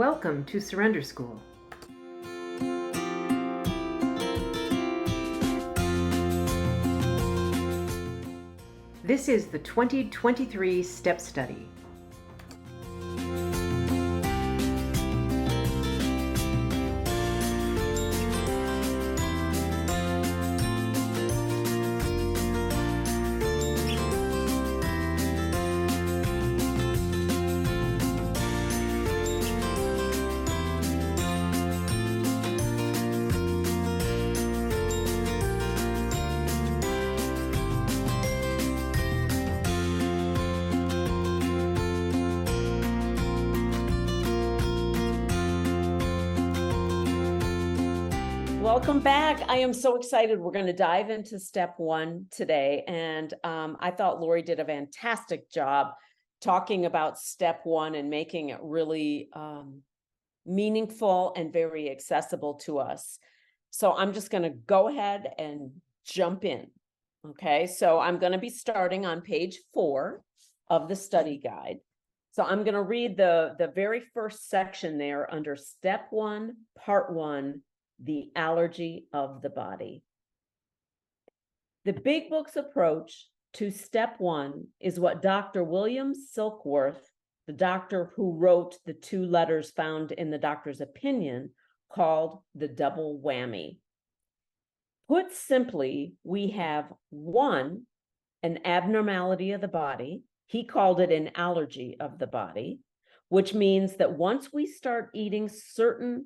Welcome to Surrender School. This is the 2023 Step Study. Welcome back. I am so excited. We're going to dive into step one today. And I thought Lori did a fantastic job talking about step one and making it really meaningful and very accessible to us. So I'm just going to go ahead and jump in. Okay, so I'm going to be starting on page 4 of the study guide. So I'm going to read the very first section there under step 1, part 1. The allergy of the body. The Big Book's approach to step 1 is what Dr. William Silkworth, the doctor who wrote the 2 letters found in the doctor's opinion, called the double whammy. Put simply, we have 1, an abnormality of the body. He called it an allergy of the body, which means that once we start eating certain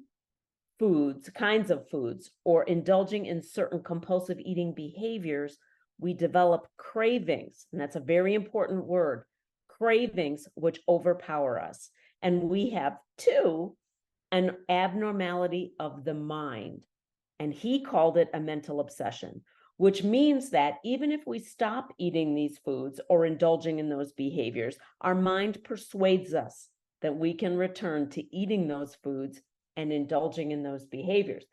kinds of foods, or indulging in certain compulsive eating behaviors, we develop cravings. And that's a very important word, cravings, which overpower us. And we have 2, an abnormality of the mind. And he called it a mental obsession, which means that even if we stop eating these foods or indulging in those behaviors, our mind persuades us that we can return to eating those foods and indulging in those behaviors.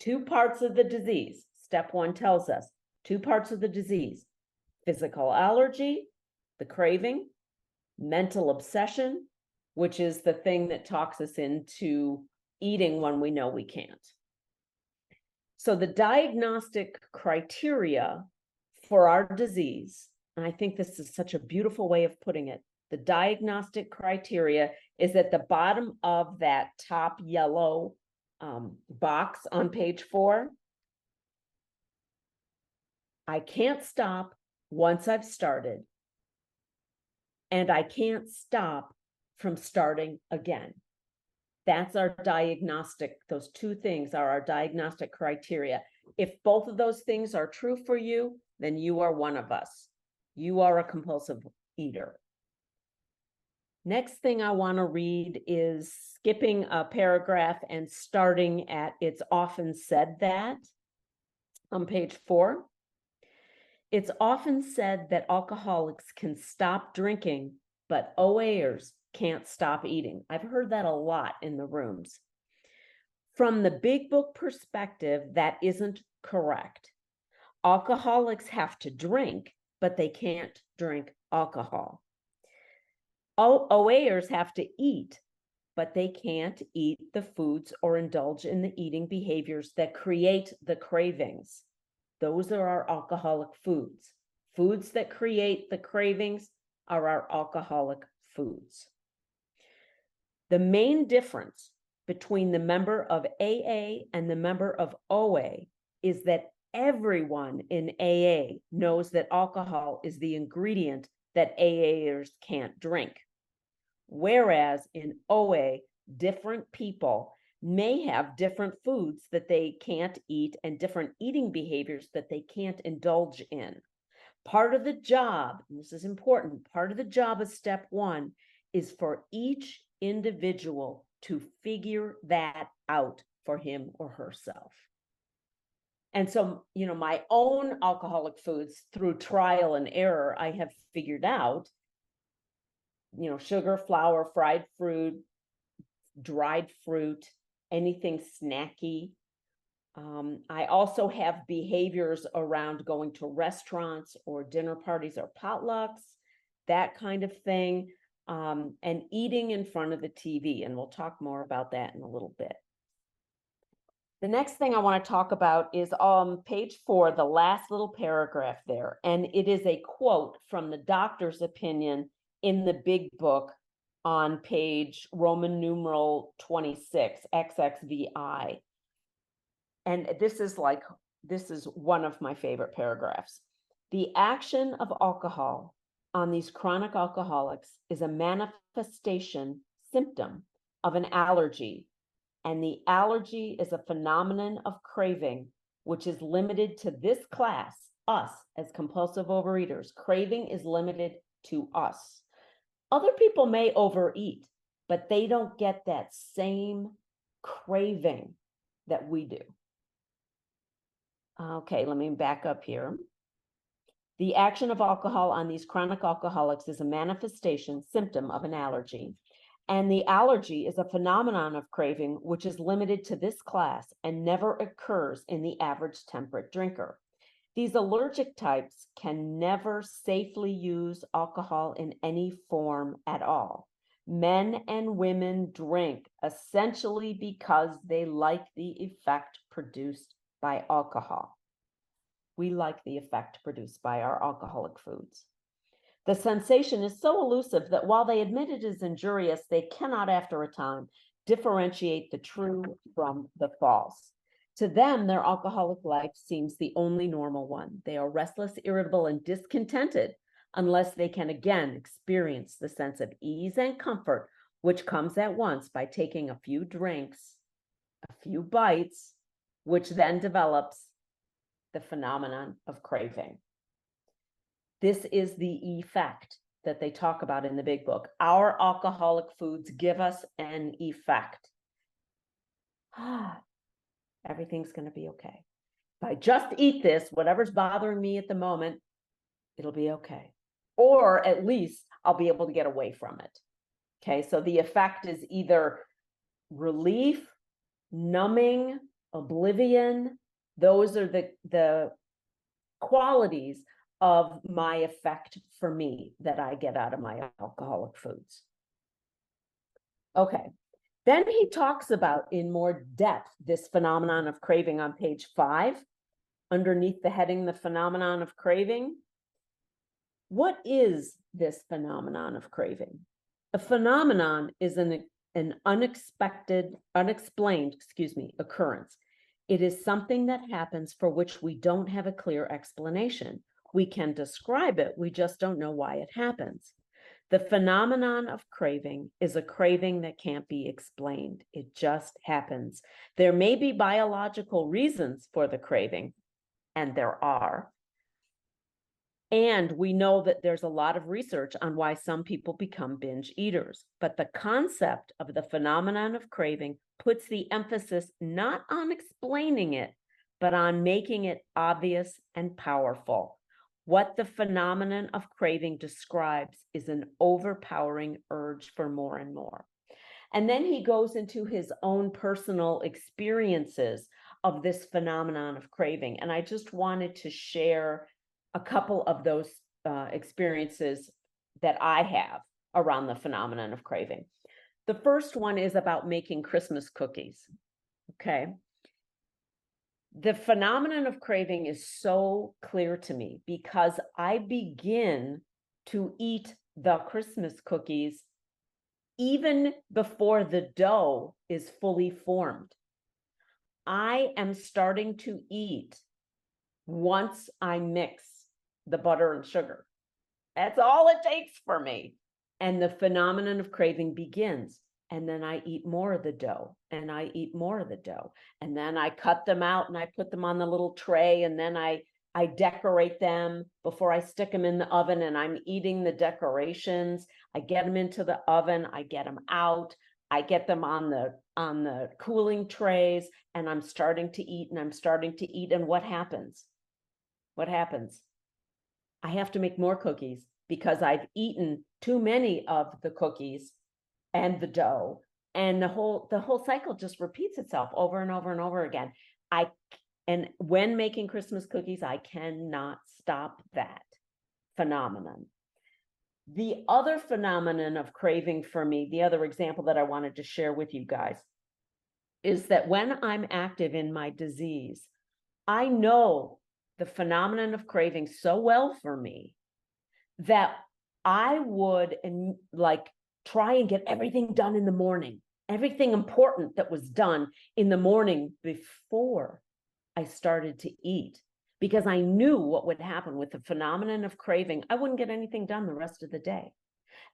2 parts of the disease. Step 1 tells us 2 parts of the disease: physical allergy, the craving; mental obsession, which is the thing that talks us into eating when we know we can't. So the diagnostic criteria for our disease, and I think this is such a beautiful way of putting it, the diagnostic criteria is at the bottom of that top yellow box on page 4. I can't stop once I've started, and I can't stop from starting again. That's our diagnostic. Those 2 things are our diagnostic criteria. If both of those things are true for you, then you are one of us. You are a compulsive eater. Next thing I want to read is skipping a paragraph and starting at "it's often said that" on page 4. It's often said that alcoholics can stop drinking, but OAers can't stop eating. I've heard that a lot in the rooms. From the Big Book perspective, that isn't correct. Alcoholics have to drink, but they can't drink alcohol. OAers have to eat, but they can't eat the foods or indulge in the eating behaviors that create the cravings. Those are our alcoholic foods. Foods that create the cravings are our alcoholic foods. The main difference between the member of AA and the member of OA is that everyone in AA knows that alcohol is the ingredient that AAers can't drink. Whereas in OA, different people may have different foods that they can't eat and different eating behaviors that they can't indulge in. Part of the job, and this is important, part of the job of step 1 is for each individual to figure that out for him or herself. And so, my own alcoholic foods, through trial and error, I have figured out, sugar, flour, fried fruit, dried fruit, anything snacky. I also have behaviors around going to restaurants or dinner parties or potlucks, that kind of thing. and eating in front of the TV. And we'll talk more about that in a little bit. The next thing I want to talk about is page 4, the last little paragraph there. And it is a quote from the doctor's opinion in the big book on page Roman numeral 26, XXVI. And this is one of my favorite paragraphs. The action of alcohol on these chronic alcoholics is a manifestation symptom of an allergy. And the allergy is a phenomenon of craving, which is limited to this class, us as compulsive overeaters. Craving is limited to us. Other people may overeat, but they don't get that same craving that we do. Okay, let me back up here. The action of alcohol on these chronic alcoholics is a manifestation symptom of an allergy. And the allergy is a phenomenon of craving, which is limited to this class and never occurs in the average temperate drinker. These allergic types can never safely use alcohol in any form at all. Men and women drink essentially because they like the effect produced by alcohol. We like the effect produced by our alcoholic foods. The sensation is so elusive that while they admit it is injurious, they cannot, after a time, differentiate the true from the false. To them, their alcoholic life seems the only normal one. They are restless, irritable, and discontented unless they can again experience the sense of ease and comfort, which comes at once by taking a few drinks, a few bites, which then develops the phenomenon of craving. This is the effect that they talk about in the big book. Our alcoholic foods give us an effect. Everything's going to be okay. If I just eat this, whatever's bothering me at the moment, it'll be okay. Or at least I'll be able to get away from it. Okay, so the effect is either relief, numbing, oblivion. Those are the qualities of my effect for me that I get out of my alcoholic foods. Okay, then he talks about in more depth this phenomenon of craving on page 5, underneath the heading, the phenomenon of craving. What is this phenomenon of craving? A phenomenon is an unexplained occurrence. It is something that happens for which we don't have a clear explanation. We can describe it, we just don't know why it happens. The phenomenon of craving is a craving that can't be explained. It just happens. There may be biological reasons for the craving, and there are. And we know that there's a lot of research on why some people become binge eaters. But the concept of the phenomenon of craving puts the emphasis not on explaining it, but on making it obvious and powerful. What the phenomenon of craving describes is an overpowering urge for more and more. And then he goes into his own personal experiences of this phenomenon of craving. And I just wanted to share a couple of those experiences that I have around the phenomenon of craving. The first one is about making Christmas cookies. Okay. The phenomenon of craving is so clear to me because I begin to eat the Christmas cookies even before the dough is fully formed. I am starting to eat once I mix the butter and sugar. That's all it takes for me. And the phenomenon of craving begins. And then I eat more of the dough, and I eat more of the dough. And then I cut them out and I put them on the little tray, and then I decorate them before I stick them in the oven, and I'm eating the decorations. I get them into the oven, I get them out, I get them on the cooling trays, and I'm starting to eat, and I'm starting to eat. And what happens? What happens? I have to make more cookies because I've eaten too many of the cookies and the dough, and the whole cycle just repeats itself over and over and over again. And when making Christmas cookies, I cannot stop that phenomenon. The other phenomenon of craving for me, the other example that I wanted to share with you guys, is that when I'm active in my disease, I know the phenomenon of craving so well for me that I would try and get everything done in the morning, everything important that was done in the morning before I started to eat, because I knew what would happen with the phenomenon of craving. I wouldn't get anything done the rest of the day.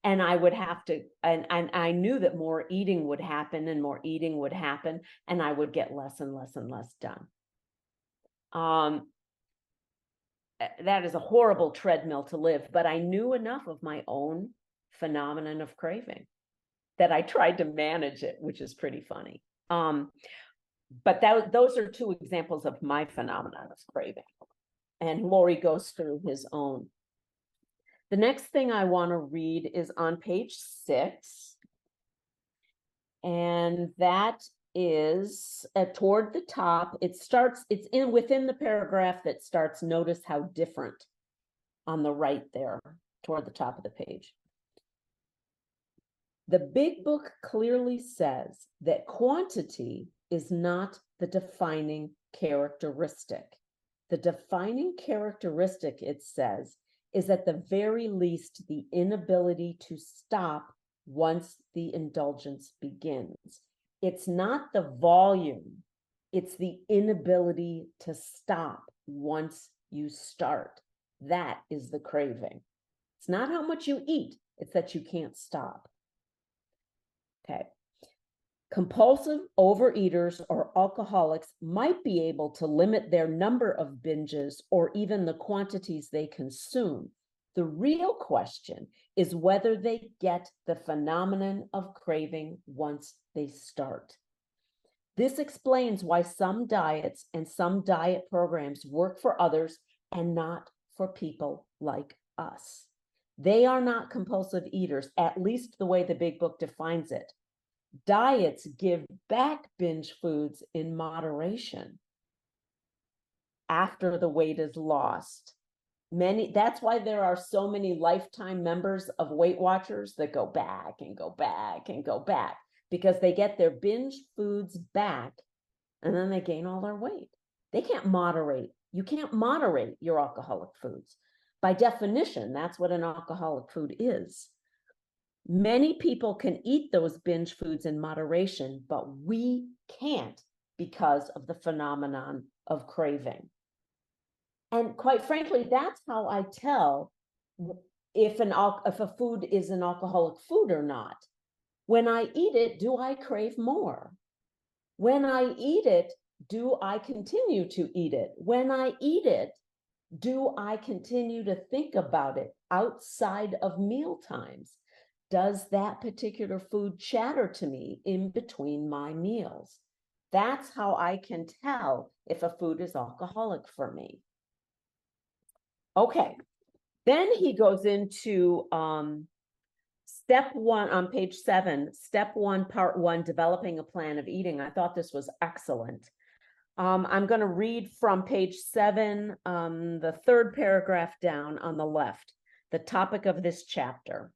And I would have to, and I knew that more eating would happen and more eating would happen, and I would get less and less and less done. That is a horrible treadmill to live, but I knew enough of my own phenomenon of craving that I tried to manage it, which is pretty funny. But those are two examples of my phenomenon of craving. And Lori goes through his own. The next thing I want to read is on page 6. And that is toward the top. It's within the paragraph that starts, notice how different, on the right there, toward the top of the page. The big book clearly says that quantity is not the defining characteristic. The defining characteristic, it says, is at the very least the inability to stop once the indulgence begins. It's not the volume, it's the inability to stop once you start. That is the craving. It's not how much you eat, it's that you can't stop. Okay. Compulsive overeaters or alcoholics might be able to limit their number of binges or even the quantities they consume. The real question is whether they get the phenomenon of craving once they start. This explains why some diets and some diet programs work for others and not for people like us. They are not compulsive eaters, at least the way the big book defines it. Diets give back binge foods in moderation after the weight is lost. That's why there are so many lifetime members of Weight Watchers that go back and go back and go back, because they get their binge foods back and then they gain all their weight. They can't moderate. You can't moderate your alcoholic foods. By definition, that's what an alcoholic food is. Many people can eat those binge foods in moderation, but we can't because of the phenomenon of craving. And quite frankly, that's how I tell if a food is an alcoholic food or not. When I eat it, do I crave more? When I eat it, do I continue to eat it? When I eat it, do I continue to think about it outside of meal times? Does that particular food chatter to me in between my meals? That's how I can tell if a food is alcoholic for me. Okay, then he goes into step 1 on page 7, step 1, part 1, developing a plan of eating. I thought this was excellent. I'm going to read from page 7, the third paragraph down on the left, the topic of this chapter.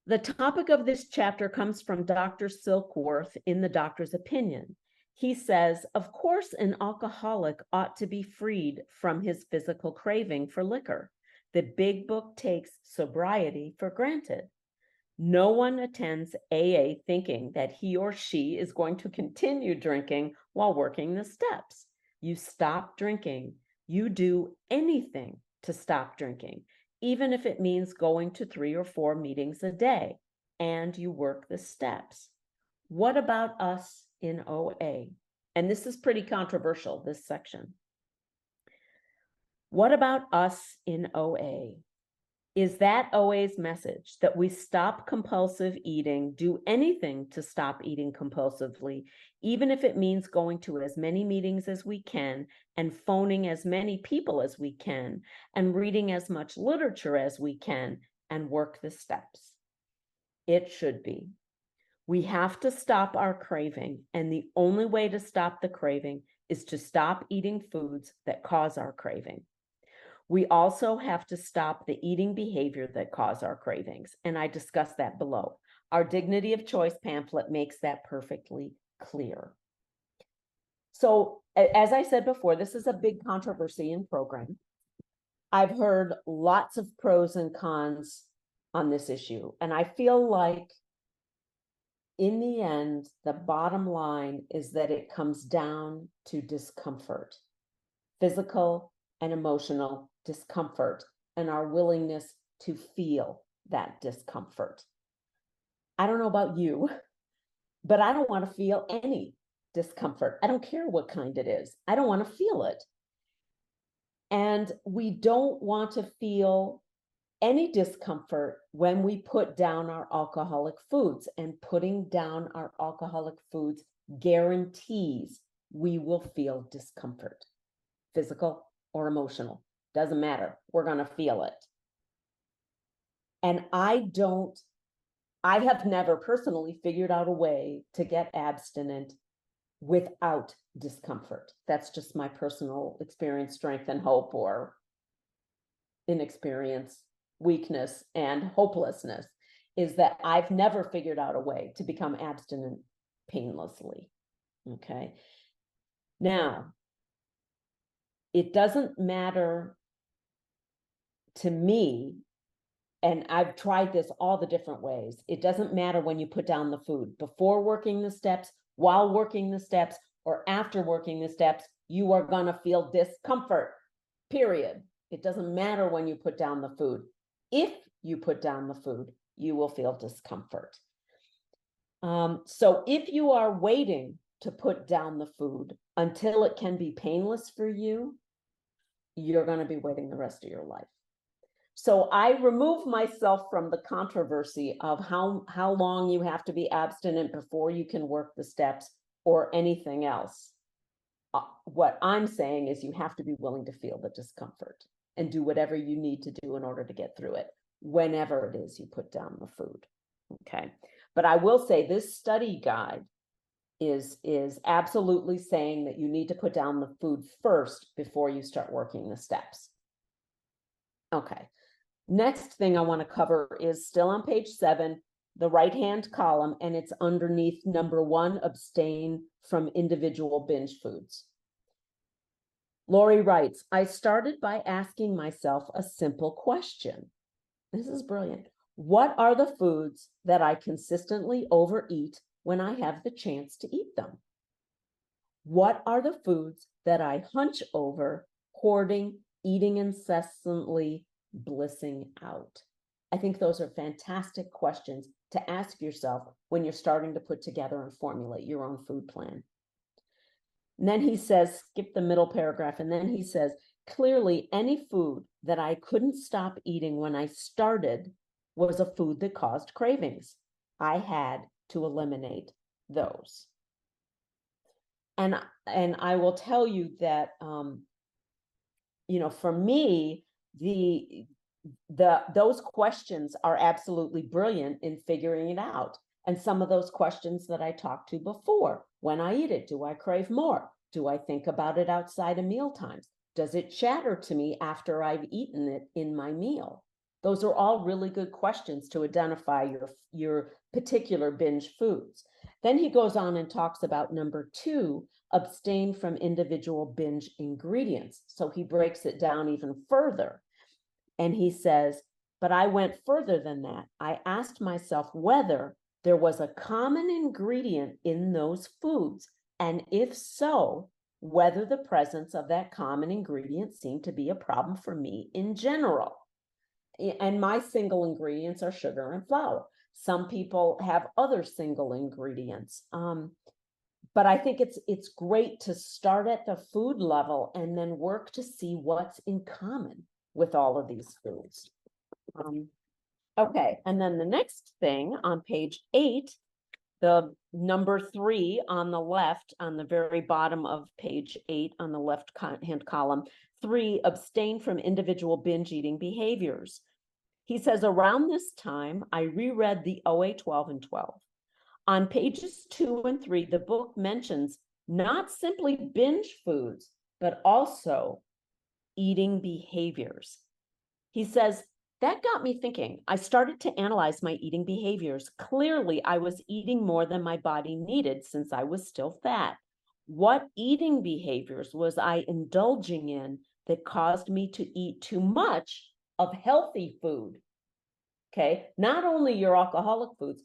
The topic of this chapter comes from Dr. Silkworth in the doctor's opinion. He says, of course, an alcoholic ought to be freed from his physical craving for liquor. The big book takes sobriety for granted. No one attends AA thinking that he or she is going to continue drinking while working the steps. You stop drinking. You do anything to stop drinking, even if it means going to 3 or 4 meetings a day, and you work the steps. What about us in OA? And this is pretty controversial, this section. What about us in OA? Is that OA's message that we stop compulsive eating, do anything to stop eating compulsively, even if it means going to as many meetings as we can and phoning as many people as we can and reading as much literature as we can and work the steps? It should be. We have to stop our craving, and the only way to stop the craving is to stop eating foods that cause our craving. We also have to stop the eating behavior that cause our cravings, and I discuss that below. Our Dignity of Choice pamphlet makes that perfectly clear. So, as I said before, this is a big controversy in program. I've heard lots of pros and cons on this issue, and I feel like in the end, the bottom line is that it comes down to discomfort, physical and emotional discomfort, and our willingness to feel that discomfort. I don't know about you, but I don't want to feel any discomfort. I don't care what kind it is. I don't want to feel it. And we don't want to feel any discomfort when we put down our alcoholic foods, and putting down our alcoholic foods guarantees we will feel discomfort, physical or emotional. Doesn't matter. We're going to feel it. And I have never personally figured out a way to get abstinent without discomfort. That's just my personal experience, strength, and hope, or inexperience, weakness, and hopelessness, is that I've never figured out a way to become abstinent painlessly. Okay. Now, it doesn't matter to me, and I've tried this all the different ways. It doesn't matter when you put down the food, before working the steps, while working the steps, or after working the steps, you are going to feel discomfort, period. It doesn't matter when you put down the food. If you put down the food, you will feel discomfort. So if you are waiting to put down the food until it can be painless for you, you're going to be waiting the rest of your life. So I remove myself from the controversy of how long you have to be abstinent before you can work the steps or anything else. What I'm saying is you have to be willing to feel the discomfort and do whatever you need to do in order to get through it, whenever it is you put down the food. Okay. But I will say this study guide is absolutely saying that you need to put down the food first before you start working the steps. Okay. Next thing I want to cover is still on page 7, the right-hand column, and it's underneath number 1, abstain from individual binge foods. Lori writes, I started by asking myself a simple question. This is brilliant. What are the foods that I consistently overeat when I have the chance to eat them? What are the foods that I hunch over, hoarding, eating incessantly, blissing out? I think those are fantastic questions to ask yourself when you're starting to put together and formulate your own food plan. And then he says, skip the middle paragraph, and then he says, clearly any food that I couldn't stop eating when I started was a food that caused cravings. I had to eliminate those. And I will tell you that, for me, those questions are absolutely brilliant in figuring it out. And some of those questions that I talked to before, when I eat it, do I crave more? Do I think about it outside of meal times? Does it chatter to me after I've eaten it in my meal? Those are all really good questions to identify your particular binge foods. Then he goes on and talks about number 2, abstain from individual binge ingredients. So he breaks it down even further. And he says, but I went further than that. I asked myself whether there was a common ingredient in those foods, and if so, whether the presence of that common ingredient seemed to be a problem for me in general. And my single ingredients are sugar and flour. Some people have other single ingredients. But I think it's great to start at the food level and then work to see what's in common with all of these foods. Okay, and then the next thing on page 8, the number 3 on the left, on the very bottom of page 8 on the left hand column, 3, abstain from individual binge eating behaviors. He says, around this time, I reread the OA 12 and 12. On pages 2 and 3, the book mentions not simply binge foods, but also eating behaviors. He says, that got me thinking. I started to analyze my eating behaviors. Clearly, I was eating more than my body needed since I was still fat. What eating behaviors was I indulging in that caused me to eat too much of healthy food? Okay, not only your alcoholic foods,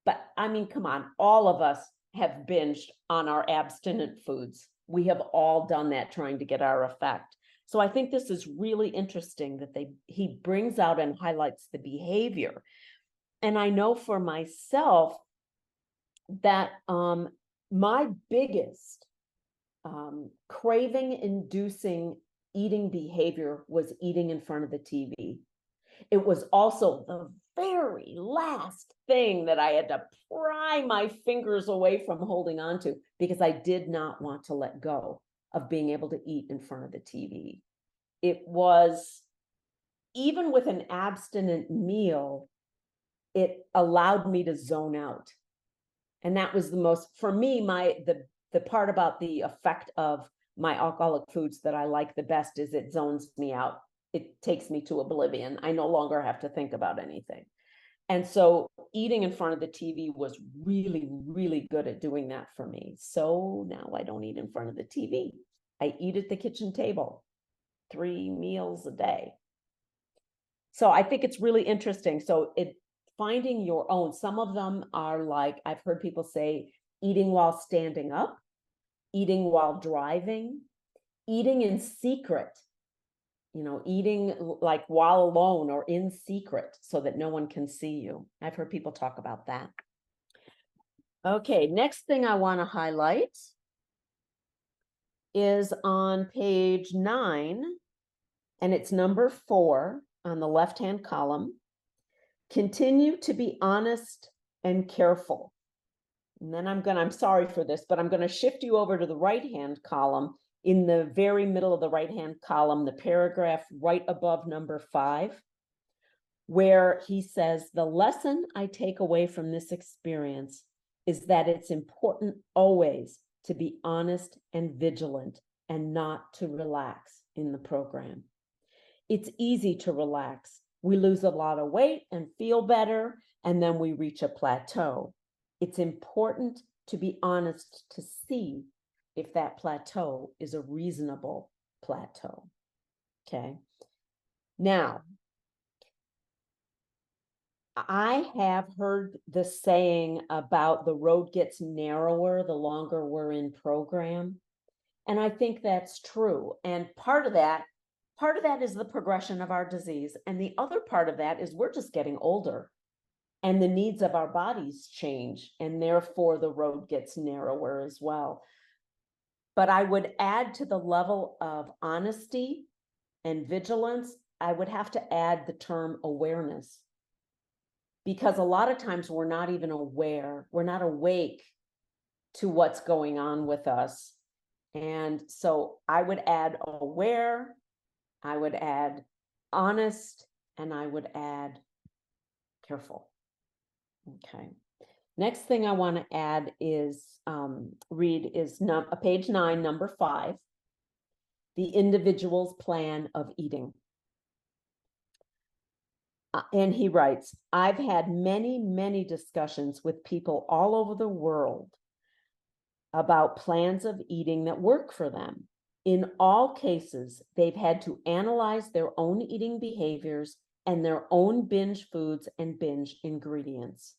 but I mean, come on, all of us have binged on our abstinent foods. We have all done that trying to get our effect. So I think this is really interesting that he brings out and highlights the behavior. And I know for myself that my biggest craving inducing eating behavior was eating in front of the TV. It was also the very last thing that I had to pry my fingers away from holding on to, because I did not want to let go of being able to eat in front of the TV. It was, even with an abstinent meal, it allowed me to zone out. And that was the most, for me, the part about the effect of my alcoholic foods that I like the best is it zones me out. It takes me to oblivion. I no longer have to think about anything. And so eating in front of the TV was really, really good at doing that for me. So now I don't eat in front of the TV. I eat at the kitchen table, 3 meals a day. So I think it's really interesting. So finding your own, some of them are like, I've heard people say, eating while standing up, eating while driving, eating in secret. Eating like while alone or in secret so that no one can see you. I've heard people talk about that. Okay, next thing I want to highlight is on page 9, and it's number 4 on the left-hand column. Continue to be honest and careful. And then I'm sorry for this, but I'm going to shift you over to the right-hand column. In the very middle of the right-hand column, the paragraph right above number 5, where he says, the lesson I take away from this experience is that it's important always to be honest and vigilant and not to relax in the program. It's easy to relax. We lose a lot of weight and feel better, and then we reach a plateau. It's important to be honest to see if that plateau is a reasonable plateau. Okay. Now, I have heard the saying about the road gets narrower the longer we're in program. And I think that's true. And part of that is the progression of our disease. And the other part of that is we're just getting older and the needs of our bodies change. And therefore the road gets narrower as well. But I would add to the level of honesty and vigilance, I would have to add the term awareness. Because a lot of times we're not even aware, we're not awake to what's going on with us. And so I would add aware, I would add honest, and I would add careful. Okay. Next thing I want to add is read is page 9, number 5, the individual's plan of eating. And he writes, I've had many, many discussions with people all over the world about plans of eating that work for them. In all cases, they've had to analyze their own eating behaviors and their own binge foods and binge ingredients.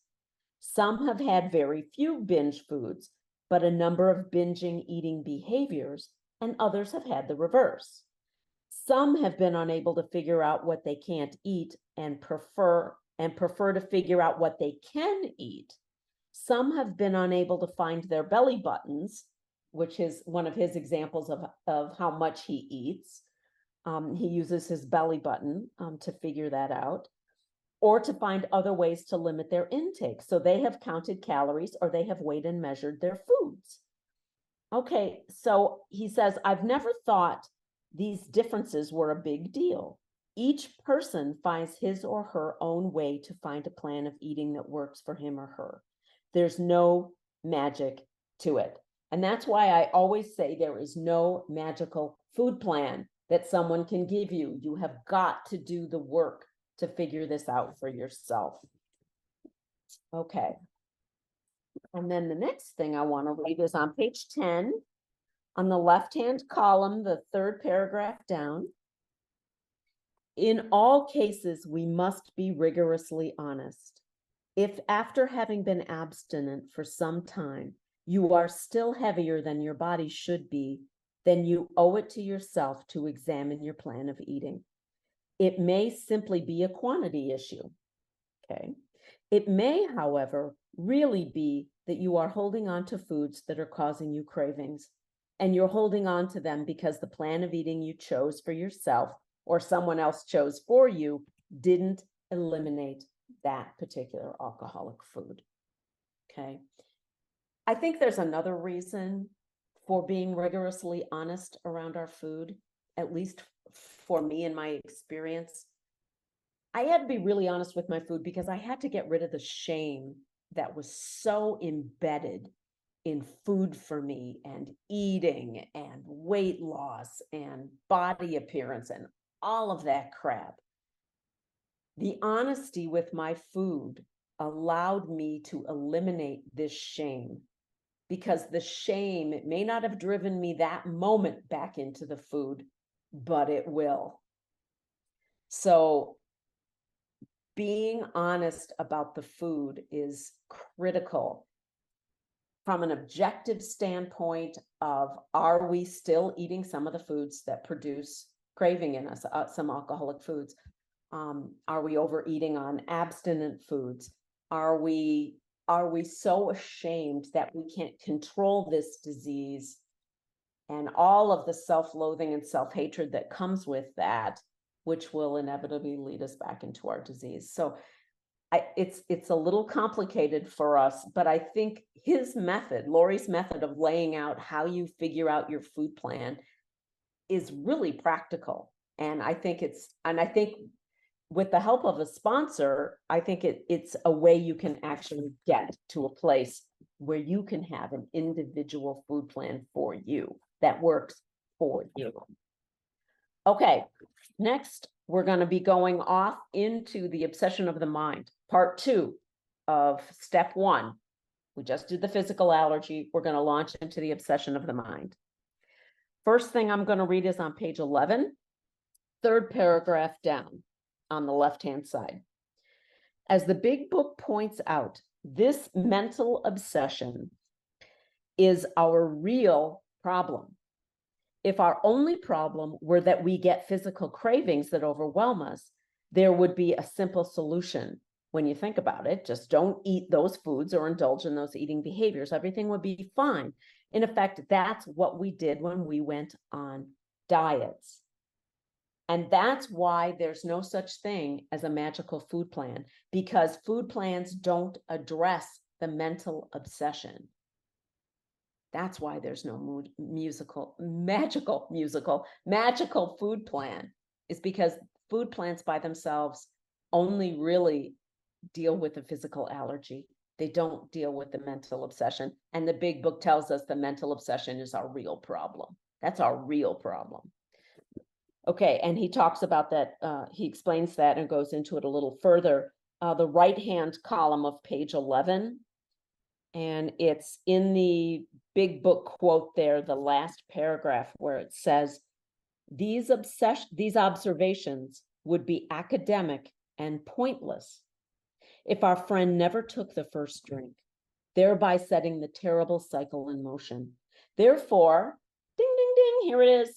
Some have had very few binge foods, but a number of binging eating behaviors, and others have had the reverse. Some have been unable to figure out what they can't eat and prefer to figure out what they can eat. Some have been unable to find their belly buttons, which is one of his examples of how much he eats. He uses his belly button to figure that out, or to find other ways to limit their intake. So they have counted calories or they have weighed and measured their foods. Okay, so he says, I've never thought these differences were a big deal. Each person finds his or her own way to find a plan of eating that works for him or her. There's no magic to it. And that's why I always say there is no magical food plan. that someone can give you. You have got to do the work to figure this out for yourself. Okay. And then the next thing I want to read is on page 10, on the left-hand column, the third paragraph down. In all cases, we must be rigorously honest. If after having been abstinent for some time, you are still heavier than your body should be, then you owe it to yourself to examine your plan of eating. It may simply be a quantity issue. Okay. It may, however, really be that you are holding on to foods that are causing you cravings, and you're holding on to them because the plan of eating you chose for yourself or someone else chose for you didn't eliminate that particular alcoholic food. Okay. I think there's another reason for being rigorously honest around our food, at least for me in my experience. I had to be really honest with my food because I had to get rid of the shame that was so embedded in food for me and eating and weight loss and body appearance and all of that crap. The honesty with my food allowed me to eliminate this shame, because the shame, it may not have driven me that moment back into the food, but it will. So being honest about the food is critical from an objective standpoint of, are we still eating some of the foods that produce craving in us, some alcoholic foods? Are we overeating on abstinent foods? Are we so ashamed that we can't control this disease and all of the self-loathing and self-hatred that comes with that, which will inevitably lead us back into our disease? So it's a little complicated for us, but I think his method, Lori's method of laying out how you figure out your food plan, is really practical. And I think with the help of a sponsor, I think it's a way you can actually get to a place where you can have an individual food plan for you that works for you. Okay, next, we're going to be going off into the obsession of the mind, part 2 of step 1. We just did the physical allergy. We're going to launch into the obsession of the mind. First thing I'm going to read is on page 11, third paragraph down on the left-hand side. As the big book points out, this mental obsession is our real problem. If our only problem were that we get physical cravings that overwhelm us, there would be a simple solution. When you think about it, just don't eat those foods or indulge in those eating behaviors. Everything would be fine. In effect, that's what we did when we went on diets. And that's why there's no such thing as a magical food plan, because food plans don't address the mental obsession. That's why there's no magical food plan, is because food plans by themselves only really deal with the physical allergy. They don't deal with the mental obsession. And the big book tells us the mental obsession is our real problem. That's our real problem. Okay, and he talks about that, he explains that and goes into it a little further. The right-hand column of page 11, and it's in the big book quote there, the last paragraph, where it says, these observations would be academic and pointless if our friend never took the first drink, thereby setting the terrible cycle in motion. Therefore, ding, ding, ding, here it is.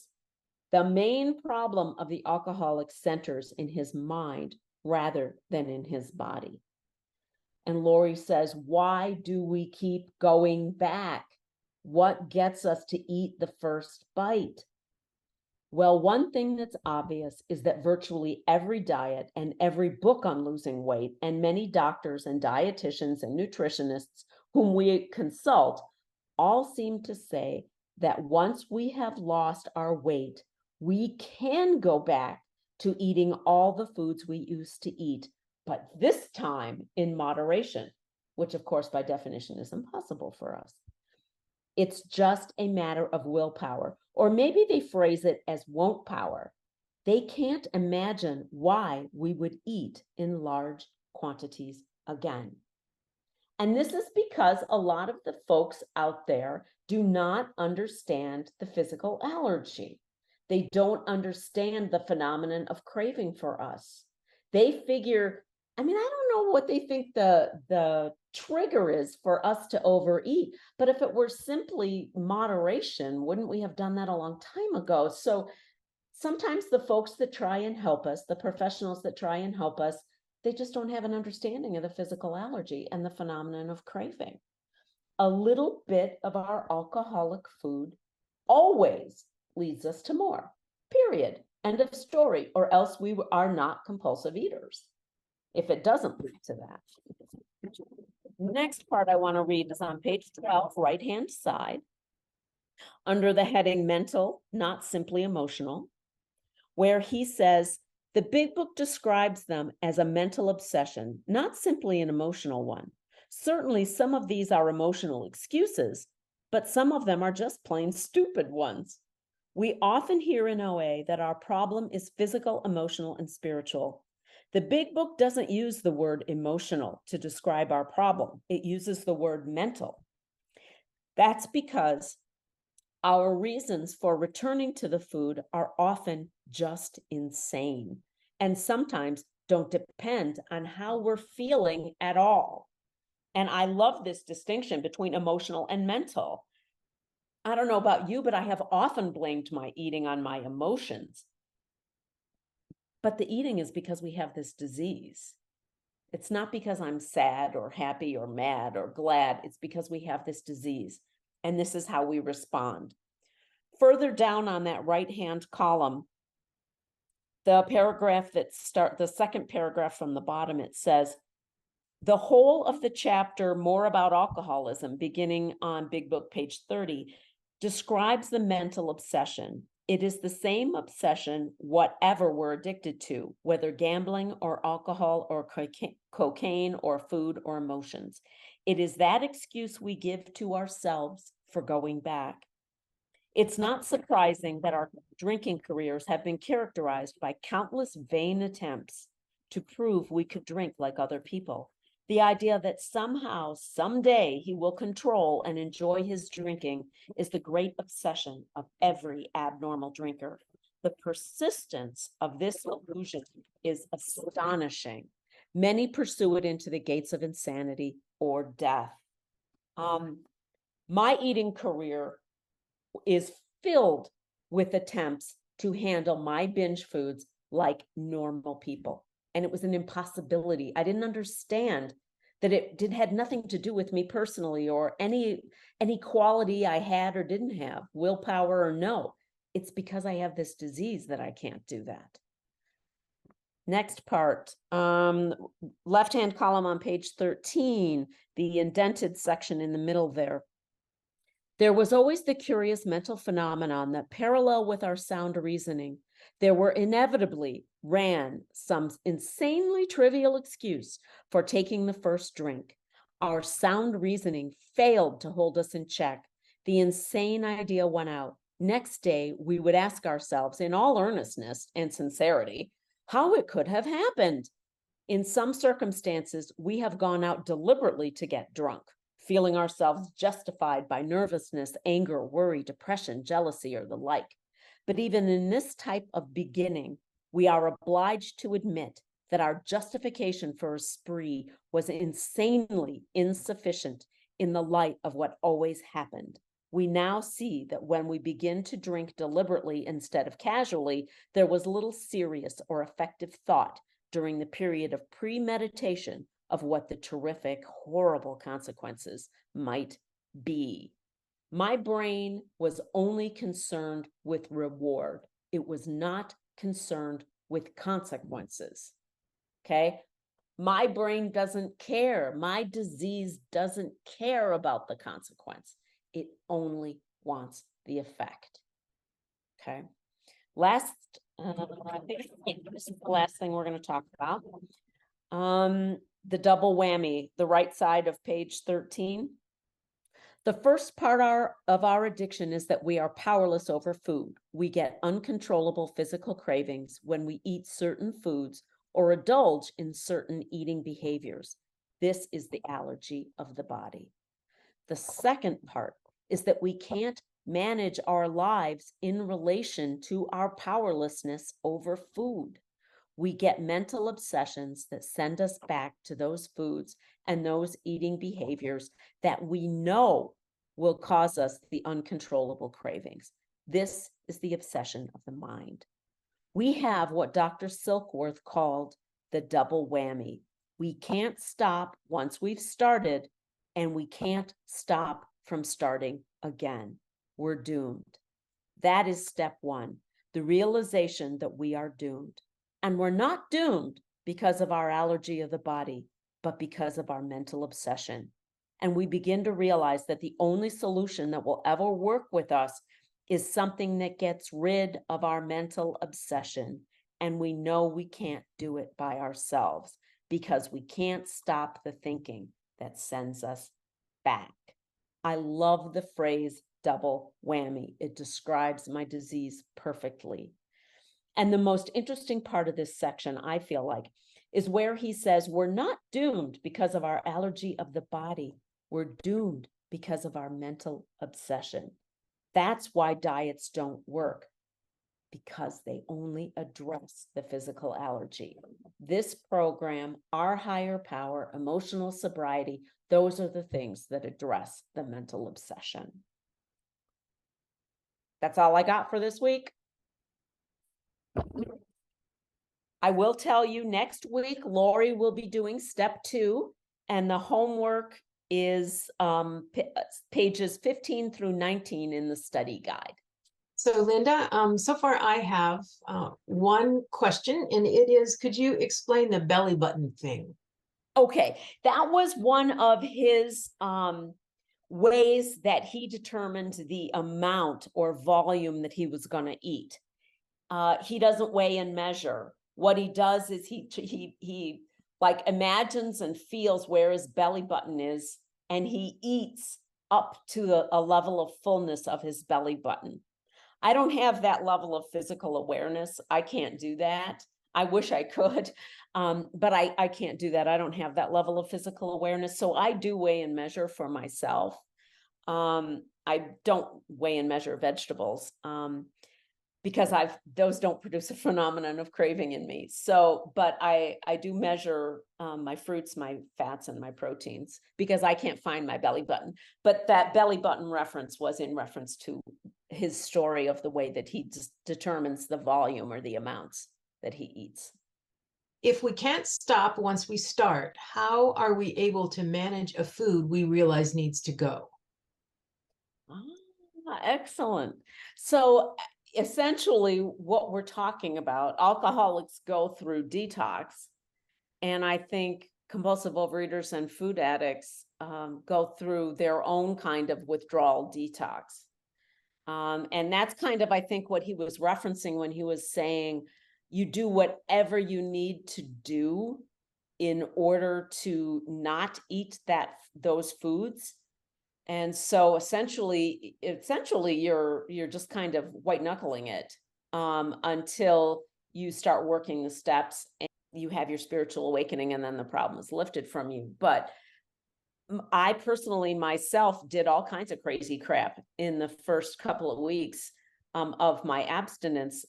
The main problem of the alcoholic centers in his mind rather than in his body. And Lori says, why do we keep going back? What gets us to eat the first bite? Well, one thing that's obvious is that virtually every diet and every book on losing weight, and many doctors and dietitians and nutritionists whom we consult, all seem to say that once we have lost our weight, we can go back to eating all the foods we used to eat, but this time in moderation, which of course by definition is impossible for us. It's just a matter of willpower. Or maybe they phrase it as won't power. They can't imagine why we would eat in large quantities again. And this is because a lot of the folks out there do not understand the physical allergy. They don't understand the phenomenon of craving for us. They figure, I mean, I don't know what they think the trigger is for us to overeat, but if it were simply moderation, wouldn't we have done that a long time ago? So sometimes the folks that try and help us, the professionals that try and help us, they just don't have an understanding of the physical allergy and the phenomenon of craving. A little bit of our alcoholic food always leads us to more, period. End of story, or else we are not compulsive eaters if it doesn't lead to that. Next part I want to read is on page 12, right-hand side, under the heading mental, not simply emotional, where he says, the big book describes them as a mental obsession, not simply an emotional one. Certainly, some of these are emotional excuses, but some of them are just plain stupid ones. We often hear in OA that our problem is physical, emotional, and spiritual. The big book doesn't use the word emotional to describe our problem. It uses the word mental. That's because our reasons for returning to the food are often just insane and sometimes don't depend on how we're feeling at all. And I love this distinction between emotional and mental. I don't know about you, but I have often blamed my eating on my emotions. But the eating is because we have this disease. It's not because I'm sad or happy or mad or glad. It's because we have this disease. And this is how we respond. Further down on that right-hand column, the paragraph the second paragraph from the bottom, it says, the whole of the chapter, more about alcoholism, beginning on Big Book, page 30, describes the mental obsession. It is the same obsession, whatever we're addicted to, whether gambling or alcohol or cocaine or food or emotions. It is that excuse we give to ourselves for going back. It's not surprising that our drinking careers have been characterized by countless vain attempts to prove we could drink like other people. The idea that somehow, someday, he will control and enjoy his drinking is the great obsession of every abnormal drinker. The persistence of this illusion is astonishing. Many pursue it into the gates of insanity or death. My eating career is filled with attempts to handle my binge foods like normal people. And it was an impossibility. I didn't understand that it had nothing to do with me personally or any quality I had or didn't have, willpower or no. It's because I have this disease that I can't do that. Next part, left-hand column on page 13, the indented section in the middle there. There was always the curious mental phenomenon that parallel with our sound reasoning, there were inevitably ran some insanely trivial excuse for taking the first drink. Our sound reasoning failed to hold us in check. The insane idea went out. Next day, we would ask ourselves in all earnestness and sincerity, how it could have happened. In some circumstances, we have gone out deliberately to get drunk, feeling ourselves justified by nervousness, anger, worry, depression, jealousy, or the like. But even in this type of beginning, we are obliged to admit that our justification for a spree was insanely insufficient in the light of what always happened. We now see that when we begin to drink deliberately instead of casually, there was little serious or effective thought during the period of premeditation of what the terrific, horrible consequences might be. My brain was only concerned with reward. It was not concerned with consequences. Okay? My brain doesn't care. My disease doesn't care about the consequence. It only wants the effect. Okay? I think this is the last thing we're going to talk about. The double whammy, the right side of page 13. The first part of our addiction is that we are powerless over food. We get uncontrollable physical cravings when we eat certain foods or indulge in certain eating behaviors. This is the allergy of the body. The second part is that we can't manage our lives in relation to our powerlessness over food. We get mental obsessions that send us back to those foods and those eating behaviors that we know will cause us the uncontrollable cravings. This is the obsession of the mind. We have what Dr. Silkworth called the double whammy. We can't stop once we've started, and we can't stop from starting again. We're doomed. That is step one, the realization that we are doomed. And we're not doomed because of our allergy of the body, but because of our mental obsession. And we begin to realize that the only solution that will ever work with us is something that gets rid of our mental obsession. And we know we can't do it by ourselves because we can't stop the thinking that sends us back. I love the phrase double whammy. It describes my disease perfectly. And the most interesting part of this section, I feel like, is where he says, we're not doomed because of our allergy of the body. We're doomed because of our mental obsession. That's why diets don't work, because they only address the physical allergy. This program, our higher power, emotional sobriety, those are the things that address the mental obsession. That's all I got for this week. I will tell you next week, Lori will be doing step 2, and the homework is pages 15 through 19 in the study guide. So Linda, so far I have one question, and it is, could you explain the belly button thing? Okay, that was one of his ways that he determined the amount or volume that he was going to eat. He doesn't weigh and measure. What he does is he like imagines and feels where his belly button is, and he eats up to a level of fullness of his belly button. I don't have that level of physical awareness. I can't do that. I wish I could, but I can't do that. I don't have that level of physical awareness. So I do weigh and measure for myself. I don't weigh and measure vegetables because those don't produce a phenomenon of craving in me. So, but I do measure my fruits, my fats, and my proteins because I can't find my belly button. But that belly button reference was in reference to his story of the way that he determines the volume or the amounts that he eats. If we can't stop once we start, how are we able to manage a food we realize needs to go? Excellent. So essentially what we're talking about, alcoholics go through detox, and I think compulsive overeaters and food addicts go through their own kind of withdrawal detox. And that's kind of, I think, what he was referencing when he was saying, you do whatever you need to do in order to not eat those foods. And so essentially you're just kind of white knuckling it until you start working the steps and you have your spiritual awakening, and then the problem is lifted from you. But I personally myself did all kinds of crazy crap in the first couple of weeks of my abstinence,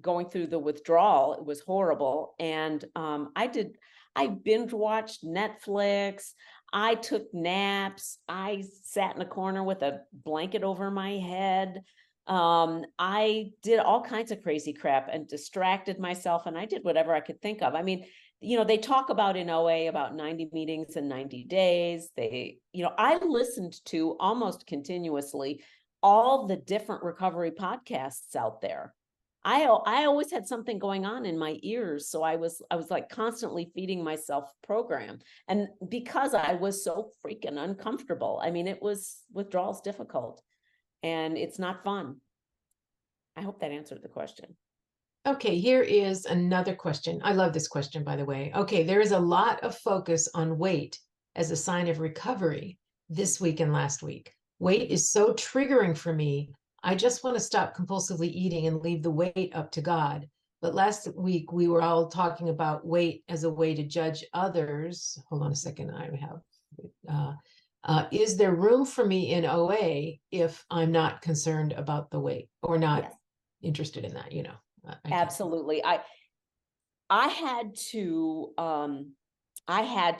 going through the withdrawal. It was horrible. And I binge watched Netflix. I took naps. I sat in a corner with a blanket over my head. I did all kinds of crazy crap and distracted myself, and I did whatever I could think of. I mean, they talk about in OA about 90 meetings in 90 days. I listened to almost continuously all the different recovery podcasts out there. I always had something going on in my ears. So I was like constantly feeding myself program. And because I was so freaking uncomfortable, I mean, withdrawal's difficult and it's not fun. I hope that answered the question. Okay, here is another question. I love this question, by the way. Okay, there is a lot of focus on weight as a sign of recovery this week and last week. Weight is so triggering for me. I just want to stop compulsively eating and leave the weight up to God. But last week we were all talking about weight as a way to judge others. Hold on a second. Is there room for me in OA if I'm not concerned about the weight or not Yes. interested in that, you know? Absolutely. I had to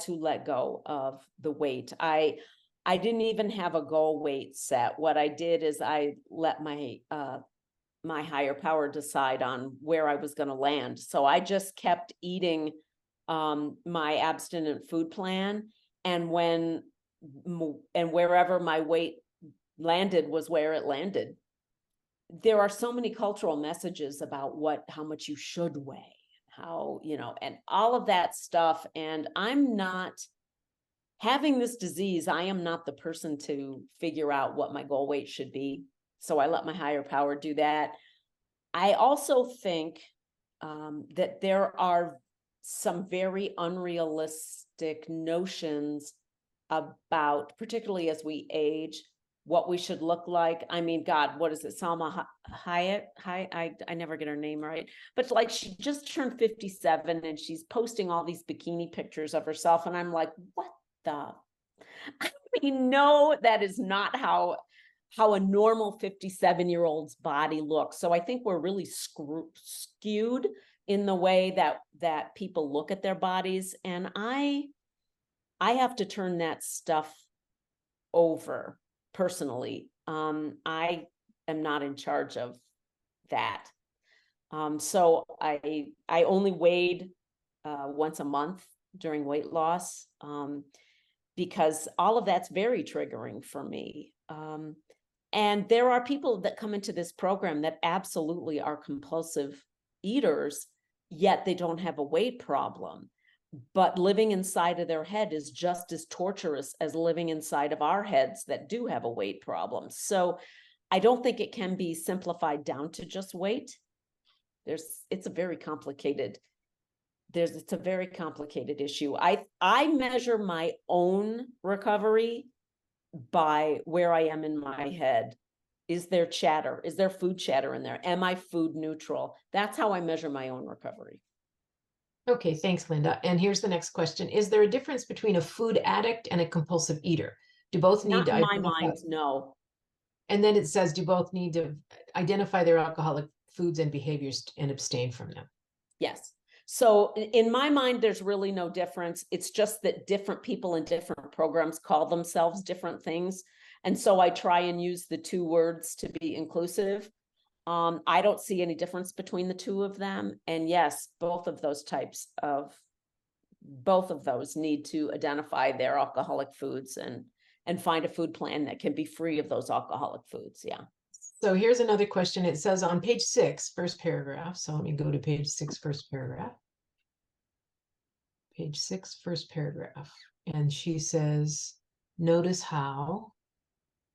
let go of the weight. I didn't even have a goal weight set. What I did is I let my my higher power decide on where I was going to land. So I just kept eating my abstinent food plan, and wherever my weight landed was where it landed. There are so many cultural messages about how much you should weigh, how, and all of that stuff. And I'm not having this disease. I am not the person to figure out what my goal weight should be. So I let my higher power do that. I also think that there are some very unrealistic notions about, particularly as we age, what we should look like. I mean, God, what is it? Salma Hayek? I never get her name right. But like, she just turned 57 and she's posting all these bikini pictures of herself. And I'm like, what the? I mean, no, that is not how a normal 57-year-old's body looks. So I think we're really skewed in the way that people look at their bodies. And I have to turn that stuff over personally. I am not in charge of that. So I only weighed once a month during weight loss, because all of that's very triggering for me. And there are people that come into this program that absolutely are compulsive eaters, yet they don't have a weight problem. But living inside of their head is just as torturous as living inside of our heads that do have a weight problem. So I don't think it can be simplified down to just weight. It's a very complicated issue. I measure my own recovery by where I am in my head. Is there chatter? Is there food chatter in there? Am I food neutral? That's how I measure my own recovery. Okay, thanks, Linda. And here's the next question. Is there a difference between a food addict and a compulsive eater? Do both need to identify? In my mind, no. And then it says, do both need to identify their alcoholic foods and behaviors and abstain from them? Yes. So in my mind, there's really no difference. It's just that different people in different programs call themselves different things. And so I try and use the two words to be inclusive. I don't see any difference between the two of them. And yes, both of those need to identify their alcoholic foods and find a food plan that can be free of those alcoholic foods. Yeah. So here's another question. It says on page 6, first paragraph. So let me go to page 6, first paragraph. Page 6, first paragraph. And she says, notice how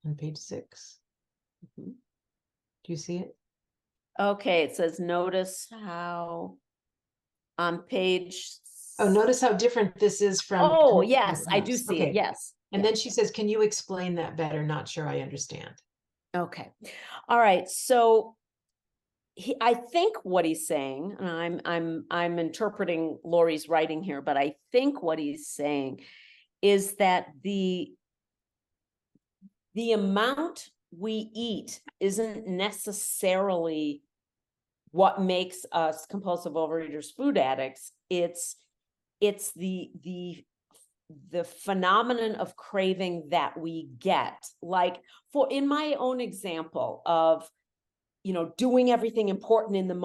on page 6. Mm-hmm. Do you see it? Okay, it says notice how on page. Oh, notice how different this is from. Oh, yes, I do see it. Yes. And then she says, can you explain that better? Not sure I understand. Okay. All right. So I think what he's saying, and I'm interpreting Lori's writing here, but I think what he's saying is that the amount we eat isn't necessarily what makes us compulsive overeaters, food addicts. It's the phenomenon of craving that we get. Like in my own example of, doing everything important in the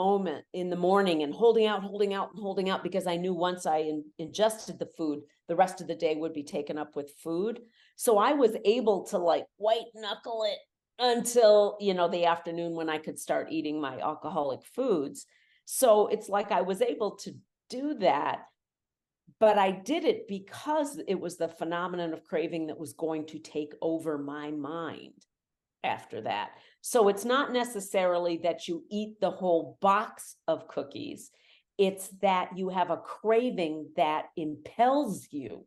morning and holding out because I knew once I ingested the food, the rest of the day would be taken up with food. So I was able to like white knuckle it until, the afternoon when I could start eating my alcoholic foods. So it's like I was able to do that, but I did it because it was the phenomenon of craving that was going to take over my mind after that. So it's not necessarily that you eat the whole box of cookies. It's that you have a craving that impels you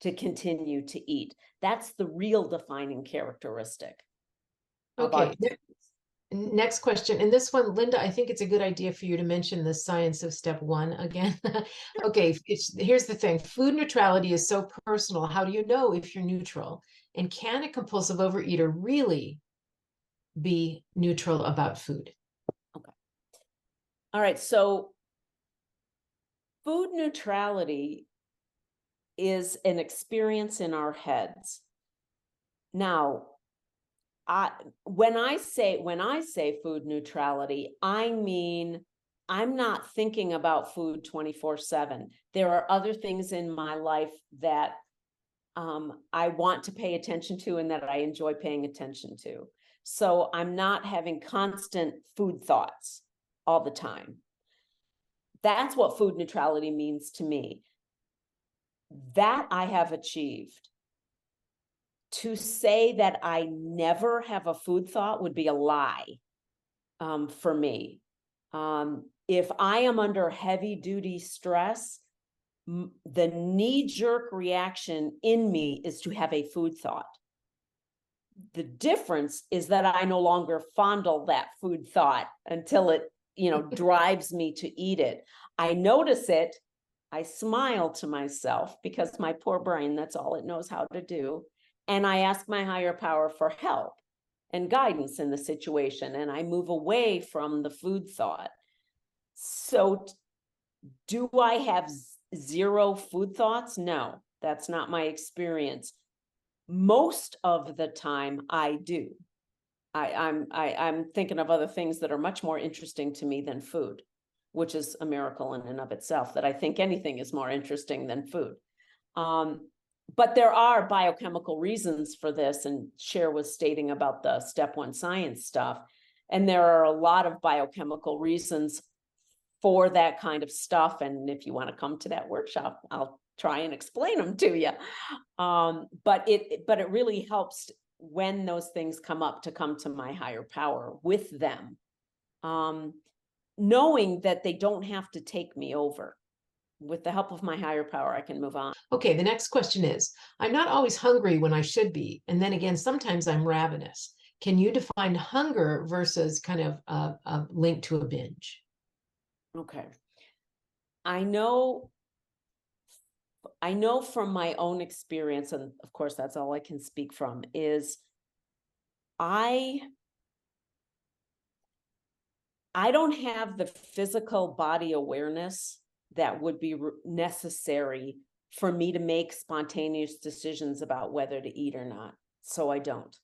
to continue to eat. That's the real defining characteristic of our Okay, next question. And this one, Linda, I think it's a good idea for you to mention the science of step one again. Okay, here's the thing. Food neutrality is so personal. How do you know if you're neutral? And can a compulsive overeater really be neutral about food? Okay. All right. So food neutrality is an experience in our heads. Now, when I say food neutrality, I mean, I'm not thinking about food 24/7. There are other things in my life that I want to pay attention to and that I enjoy paying attention to. So I'm not having constant food thoughts all the time. That's what food neutrality means to me. That I have achieved. To say that I never have a food thought would be a lie for me. If I am under heavy duty stress, the knee-jerk reaction in me is to have a food thought. The difference is that I no longer fondle that food thought until it, drives me to eat it. I notice it. I smile to myself because my poor brain, that's all it knows how to do. And I ask my higher power for help and guidance in the situation. And I move away from the food thought. So do I have zero food thoughts? No, that's not my experience. Most of the time I do. I'm thinking of other things that are much more interesting to me than food, which is a miracle in and of itself, that I think anything is more interesting than food. But there are biochemical reasons for this, and Cher was stating about the step one science stuff. And there are a lot of biochemical reasons for that kind of stuff. And if you want to come to that workshop, I'll try and explain them to you. But it really helps when those things come up to come to my higher power with them, knowing that they don't have to take me over. With the help of my higher power, I can move on. Okay, the next question is, I'm not always hungry when I should be. And then again, sometimes I'm ravenous. Can you define hunger versus kind of a link to a binge? Okay. I know from my own experience, and of course that's all I can speak from, is I don't have the physical body awareness that would be necessary for me to make spontaneous decisions about whether to eat or not. So I don't.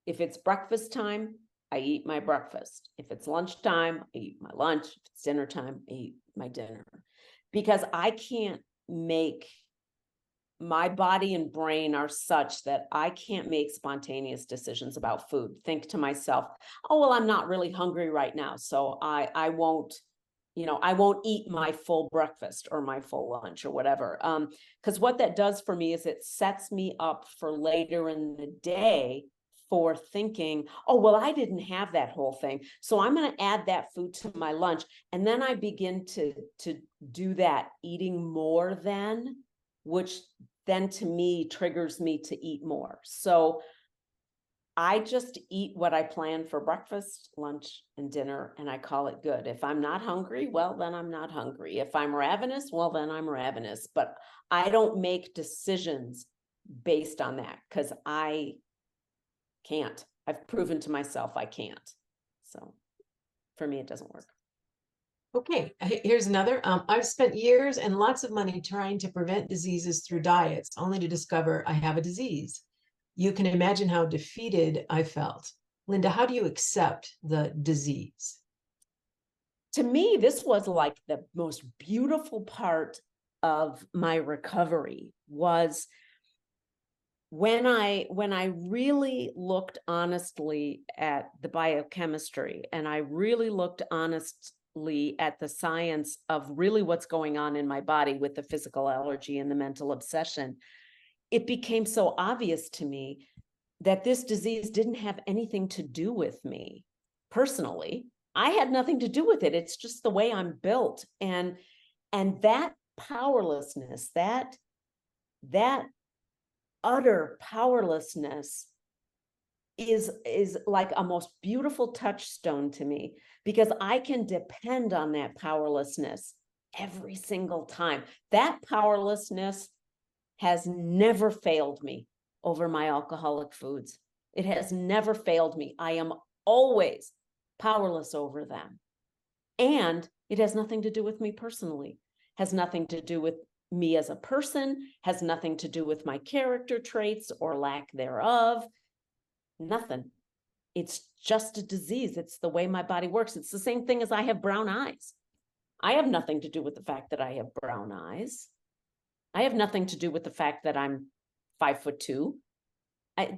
If it's breakfast time, I eat my breakfast. If it's lunchtime, I eat my lunch. If it's dinner time, I eat my dinner. Because I can't make, my body and brain are such that I can't make spontaneous decisions about food. Think to myself, oh, well, I'm not really hungry right now, so I won't, I won't eat my full breakfast or my full lunch or whatever. Because what that does for me is it sets me up for later in the day for thinking, oh, well, I didn't have that whole thing, so I'm going to add that food to my lunch. And then I begin to do that eating more than, which then to me triggers me to eat more. So I just eat what I plan for breakfast, lunch, and dinner, and I call it good. If I'm not hungry, well, then I'm not hungry. If I'm ravenous, well, then I'm ravenous. But I don't make decisions based on that because I can't. I've proven to myself I can't. So for me, it doesn't work. Okay, here's another. I've spent years and lots of money trying to prevent diseases through diets, only to discover I have a disease. You can imagine how defeated I felt. Linda, how do you accept the disease? To me, this was like the most beautiful part of my recovery was when I really looked honestly at the biochemistry, and I really looked honestly at the science of really what's going on in my body with the physical allergy and the mental obsession. It became so obvious to me that this disease didn't have anything to do with me personally. I had nothing to do with it. It's just the way I'm built. And that powerlessness, that that utter powerlessness is like a most beautiful touchstone to me, because I can depend on that powerlessness every single time. That powerlessness has never failed me over my alcoholic foods. It has never failed me. I am always powerless over them. And it has nothing to do with me personally, has nothing to do with me as a person, has nothing to do with my character traits or lack thereof. Nothing. It's just a disease. It's the way my body works. It's the same thing as I have brown eyes. I have nothing to do with the fact that I have brown eyes. I have nothing to do with the fact that I'm 5'2".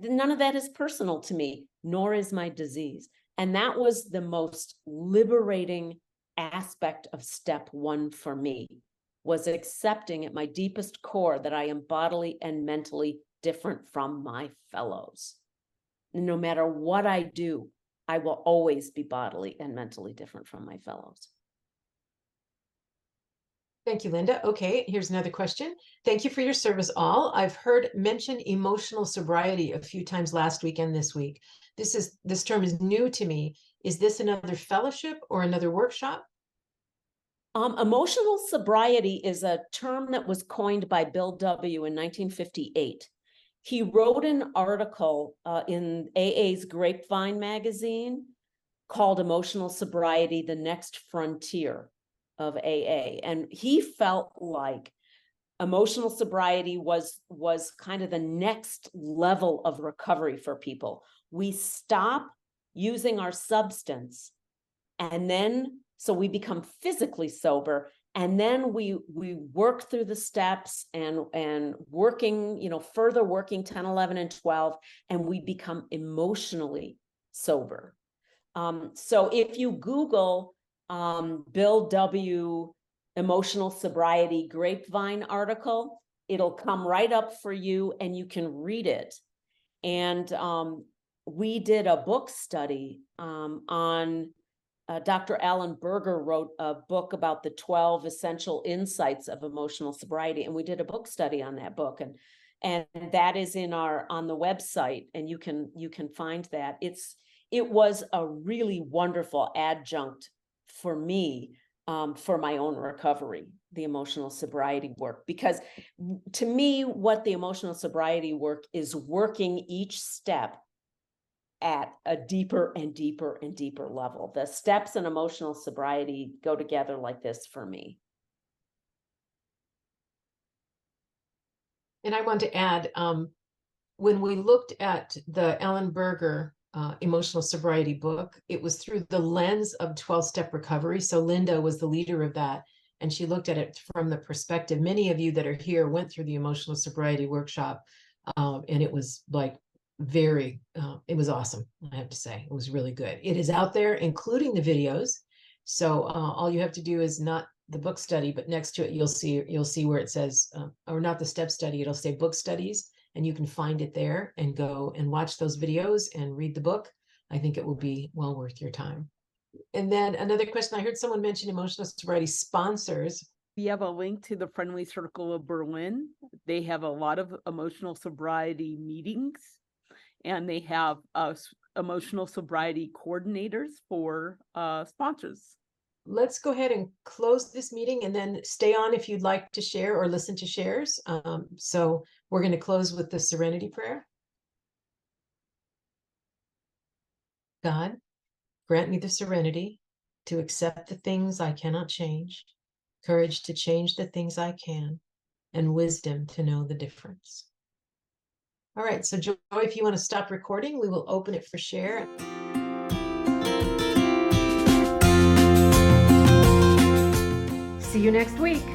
None of that is personal to me, nor is my disease. And that was the most liberating aspect of step 1 for me, was accepting at my deepest core that I am bodily and mentally different from my fellows. No matter what I do, I will always be bodily and mentally different from my fellows. Thank you, Linda. Okay, here's another question. Thank you for your service, all. I've heard mention emotional sobriety a few times last week and this week. This term is new to me. Is this another fellowship or another workshop? Emotional sobriety is a term that was coined by Bill W. in 1958. He wrote an article in AA's Grapevine magazine called Emotional Sobriety, the Next Frontier of AA. And he felt like emotional sobriety was kind of the next level of recovery for people. We stop using our substance, and then so we become physically sober, and then we work through the steps and working, further working 10, 11, and 12, and we become emotionally sober. So if you Google Bill W. emotional sobriety Grapevine article, it'll come right up for you and you can read it. And we did a book study on Dr. Alan Berger wrote a book about the 12 essential insights of emotional sobriety. And we did a book study on that book. And that is on the website, and you can find that. It was a really wonderful adjunct for me, for my own recovery, the emotional sobriety work, because to me, what the emotional sobriety work is working each step at a deeper and deeper and deeper level. The steps in emotional sobriety go together like this for me. And I want to add, when we looked at the Alan Berger emotional sobriety book, it was through the lens of 12-step recovery. So Linda was the leader of that, and she looked at it from the perspective. Many of you that are here went through the emotional sobriety workshop, and it was like it was awesome. I have to say, it was really good. It is out there, including the videos. So all you have to do is not the book study, but next to it, you'll see where it says, or not the step study, it'll say book studies. And you can find it there and go and watch those videos and read the book. I think it will be well worth your time. And then another question, I heard someone mention emotional sobriety sponsors. We have a link to the Friendly Circle of Berlin. They have a lot of emotional sobriety meetings, and they have emotional sobriety coordinators for sponsors. Let's go ahead and close this meeting and then stay on if you'd like to share or listen to shares. So we're going to close with the Serenity Prayer. God, grant me the serenity to accept the things I cannot change, courage to change the things I can, and wisdom to know the difference. All right, so Joy, if you want to stop recording, we will open it for share. See you next week.